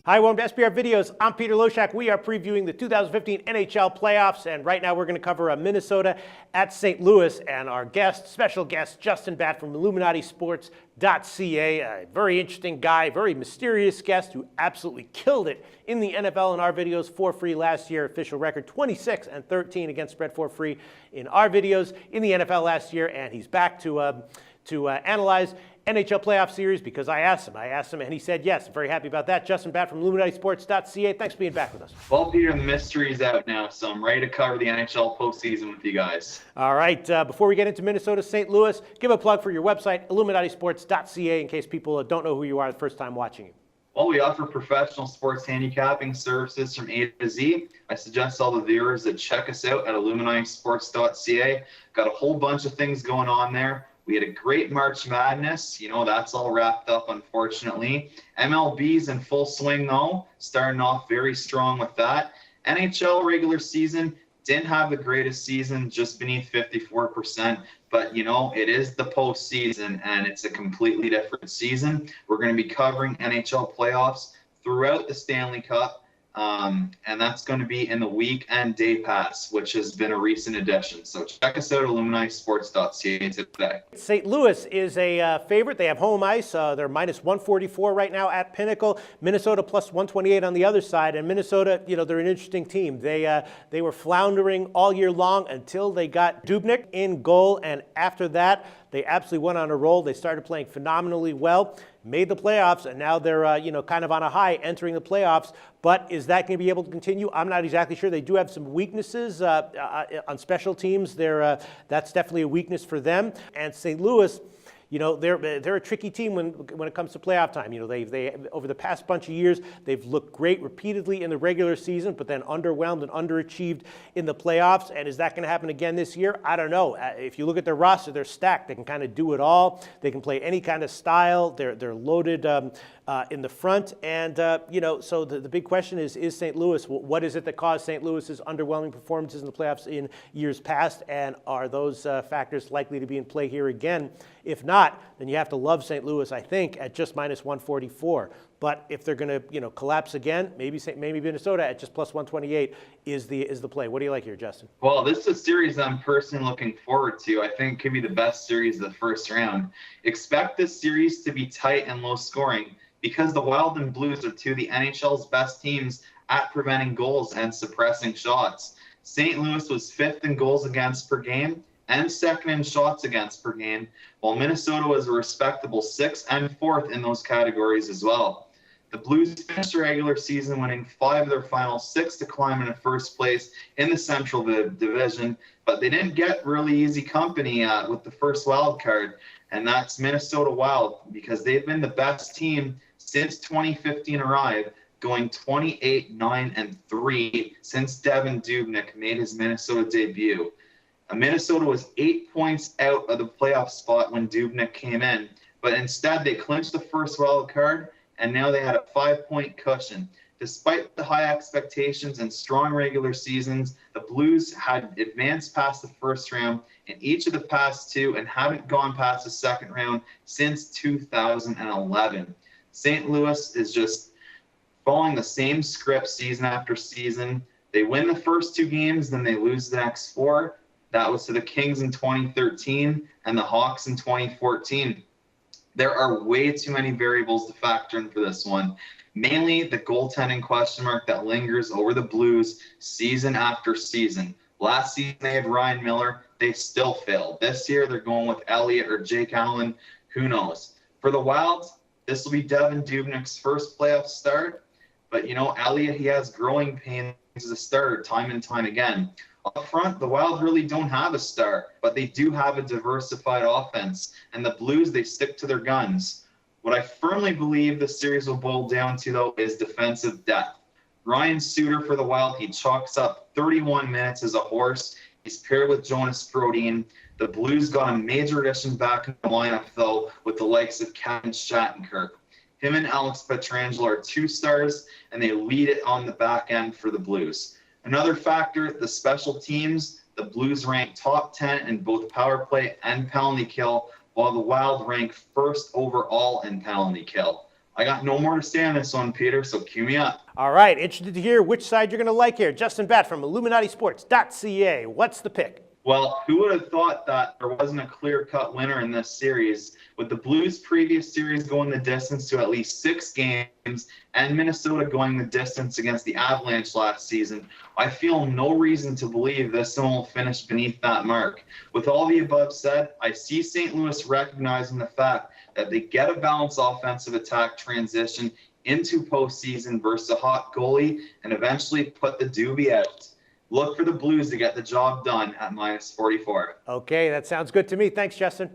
Hi, welcome to SBR Videos. I'm Peter Loshak. We are previewing the 2015 NHL playoffs, and right now we're going to cover Minnesota at St. Louis. And our special guest, Justin Batt from Illuminati Sports.ca, a very interesting guy, very mysterious guest who absolutely killed it in the NFL in our videos for free last year. Official record 26-13 against spread for free in our videos in the NFL last year, and he's back to analyze NHL playoff series because I asked him, and he said yes. I'm very happy about that. Justin Batt from Illuminati Sports.ca. Thanks for being back with us. Well, Peter, the mystery's out now, so I'm ready to cover the NHL postseason with you guys. All right. Before we get into Minnesota, St. Louis, give a plug for your website, IlluminatiSports.ca, in case people don't know who you are the first time watching you. Well, we offer professional sports handicapping services from A to Z. I suggest all the viewers that check us out at IlluminatiSports.ca. Got a whole bunch of things going on there. We had a great March Madness. You know, that's all wrapped up, unfortunately. MLB's in full swing, though, starting off very strong with that. NHL regular season didn't have the greatest season, just beneath 54%. But, you know, it is the postseason, and it's a completely different season. We're going to be covering NHL playoffs throughout the Stanley Cup. And that's going to be in the weekend day pass, which has been a recent addition. So check us out at IlluminatiSports.ca today. St. Louis is a favorite. They have home ice. They're minus 144 right now at Pinnacle. Minnesota plus 128 on the other side. And Minnesota, you know, they're an interesting team. They were floundering all year long until they got Dubnyk in goal. And after that, they absolutely went on a roll. They started playing phenomenally well, made the playoffs, and now they're kind of on a high entering the playoffs. But is that going to be able to continue? I'm not exactly sure. They do have some weaknesses on special teams. That's definitely a weakness for them. And St. Louis, you know, they're a tricky team when it comes to playoff time. You know, they over the past bunch of years, they've looked great repeatedly in the regular season, but then underwhelmed and underachieved in the playoffs. And is that going to happen again this year? I don't know. If you look at their roster, they're stacked. They can kind of do it all. They can play any kind of style. They're loaded in the front. And, you know, so the big question is St. Louis, what is it that caused St. Louis's underwhelming performances in the playoffs in years past? And are those factors likely to be in play here again? If not, then you have to love St. Louis, I think, at just minus 144. But if they're going to, you know, collapse again, maybe Minnesota at just plus 128 is the play. What do you like here, Justin? Well, this is a series I'm personally looking forward to. I think it could be the best series of the first round. Expect this series to be tight and low scoring because the Wild and Blues are two of the NHL's best teams at preventing goals and suppressing shots. St. Louis was 5th in goals against per game and 2nd in shots against per game, while Minnesota was a respectable 6th and 4th in those categories as well. The Blues finished the regular season winning 5 of their final 6 to climb into first place in the Central Division, but they didn't get really easy company with the first wild card, and that's Minnesota Wild, because they've been the best team since 2015 arrived, going 28-9-3 since Devin Dubnyk made his Minnesota debut. Minnesota was 8 points out of the playoff spot when Dubnyk came in, but instead they clinched the first wild card, and now they had a 5-point cushion. Despite the high expectations and strong regular seasons, the Blues had advanced past the first round in each of the past 2 and haven't gone past the second round since 2011. St. Louis is just following the same script season after season. They win the first 2 games, then they lose the next 4. That was to the Kings in 2013 and the Hawks in 2014. There are way too many variables to factor in for this one. Mainly the goaltending question mark that lingers over the Blues season after season. Last season they had Ryan Miller. They still failed. This year they're going with Elliott or Jake Allen. Who knows? For the Wilds, this will be Devin Dubnyk's first playoff start. But, you know, Elliott, he has growing pains as a starter time and time again. Up front, the Wild really don't have a star, but they do have a diversified offense. And the Blues, they stick to their guns. What I firmly believe the series will boil down to, though, is defensive depth. Ryan Suter for the Wild, he chalks up 31 minutes as a horse. He's paired with Jonas Brodin. The Blues got a major addition back in the lineup, though, with the likes of Kevin Shattenkirk. Him and Alex Pietrangelo are 2 stars, and they lead it on the back end for the Blues. Another factor, the special teams. The Blues rank top 10 in both power play and penalty kill, while the Wild rank 1st overall in penalty kill. I got no more to say on this one, Peter, so cue me up. All right, interested to hear which side you're going to like here. Justin Batt from IlluminatiSports.ca. What's the pick? Well, who would have thought that there wasn't a clear-cut winner in this series? With the Blues' previous series going the distance to at least 6 games and Minnesota going the distance against the Avalanche last season, I feel no reason to believe this one will finish beneath that mark. With all the above said, I see St. Louis recognizing the fact that they get a balanced offensive attack transition into postseason versus a hot goalie and eventually put the doobie out. Look for the Blues to get the job done at -44. Okay, that sounds good to me. Thanks, Justin.